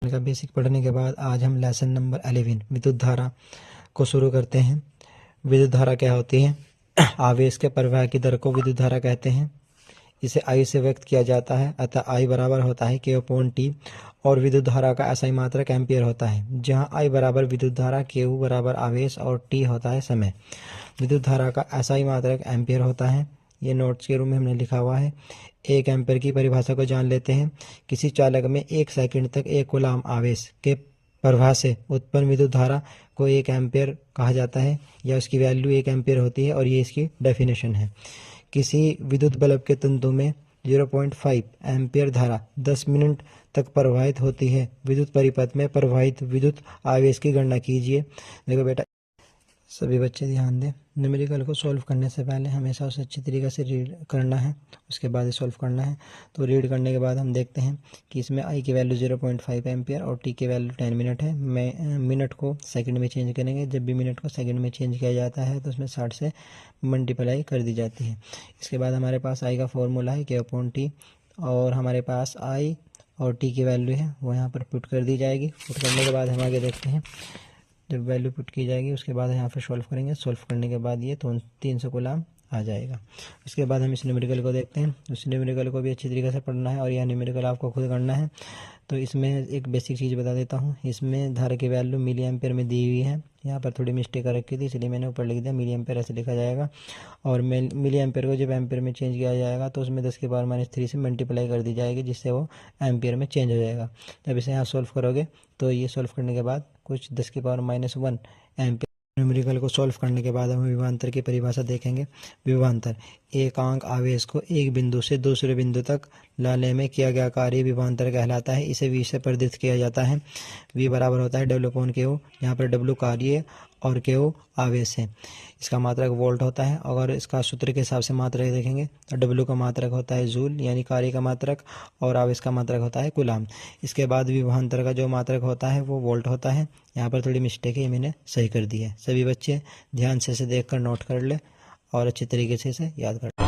का बेसिक पढ़ने के बाद आज हम लेसन नंबर 11 विद्युत धारा को शुरू करते हैं। विद्युत धारा क्या होती है? आवेश के प्रवाह की दर को विद्युत धारा कहते हैं। इसे I से व्यक्त किया जाता है, अतः I बराबर होता है Q/T और विद्युत धारा का SI मात्रक एम्पियर होता है। जहां I बराबर विद्युत धारा, Q बराबर आवेश और T होता है समय। विद्युत धारा का SI मात्रक एम्पियर होता है। ये नोट्स के रूप में हमने लिखा हुआ है। 1 एम्पियर की परिभाषा को जान लेते हैं। किसी चालक में 1 सेकंड तक 1 कूलाम आवेश के प्रवाह से उत्पन्न विद्युत धारा को 1 एम्पियर कहा जाता है, या उसकी वैल्यू 1 एम्पियर होती है और ये इसकी डेफिनेशन है। किसी विद्युत बल्ब के तंतु में 0.5 एम्पियर धारा 10 मिनट तक प्रवाहित होती है। विद्युत परिपथ में प्रवाहित विद्युत आवेश की गणना कीजिए। देखो बेटा, सभी बच्चे ध्यान दें, न्यूमेरिकल को सॉल्व करने से पहले हमेशा उसे अच्छी तरीके से रीड करना है, उसके बाद ही सॉल्व करना है। तो रीड करने के बाद हम देखते हैं कि इसमें I की वैल्यू 0.5 एम्पियर और T की वैल्यू 10 मिनट है। मैं मिनट को सेकंड में चेंज करेंगे। जब भी मिनट को सेकंड में चेंज किया जाता है तो उसमें 60 से मल्टीप्लाई कर दी जाती है। इसके बाद हमारे पास I का फॉर्मूला है Q/T और हमारे पास I और T की वैल्यू है वो यहाँ पर पुट कर दी जाएगी। पुट करने के बाद हम आगे देखते हैं। जब वैल्यू पुट की जाएगी उसके बाद यहाँ पे सॉल्व करेंगे। सॉल्व करने के बाद ये 300 कूलाम आ जाएगा। इसके बाद हम इस न्यूमेरिकल को देखते हैं। उस न्यूमेरिकल को भी अच्छी तरीके से पढ़ना है और यह न्यूमेरिकल आपको खुद करना है। तो इसमें एक बेसिक चीज़ बता देता हूँ। इसमें धारा की वैल्यू मिली एम्पेयर में दी हुई है। यहाँ पर थोड़ी मिस्टेक कर रखी थी, इसलिए मैंने ऊपर लिख दिया मिली एम्पेयर, ऐसे लिखा जाएगा। और मिली एम्पेयर को जब एम्पेयर में चेंज किया जाएगा तो उसमें 10⁻³ से मल्टीप्लाई कर दी जाएगी, जिससे वो एम्पेयर में चेंज हो जाएगा। जब इसे यहाँ सॉल्व करोगे तो ये सॉल्व करने के बाद कुछ 10⁻⁻1 एम्पेयर। न्यूमेरिकल को सॉल्व करने के बाद हम विभवांतर की परिभाषा देखेंगे। विभवांतर एकांक आवेश को एक बिंदु से दूसरे बिंदु तक लाने में किया गया कार्य विभवांतर कहलाता है। इसे V से प्रदर्शित किया जाता है। V बराबर होता है W/Q। यहाँ पर W कार्य और Q आवेश है। इसका मात्रक वोल्ट होता है। अगर इसका सूत्र के हिसाब से मात्रक देखेंगे तो W का मात्रक होता है जूल, यानी कार्य का मात्रक, और आवेश का मात्रक होता है कूलाम। इसके बाद विभवांतर का जो मात्रक होता है वो वोल्ट होता है। यहाँ पर थोड़ी मिस्टेक है, मैंने सही कर दी है। सभी बच्चे ध्यान से इसे देख कर नोट कर ले और अच्छी तरीके से इसे याद कर।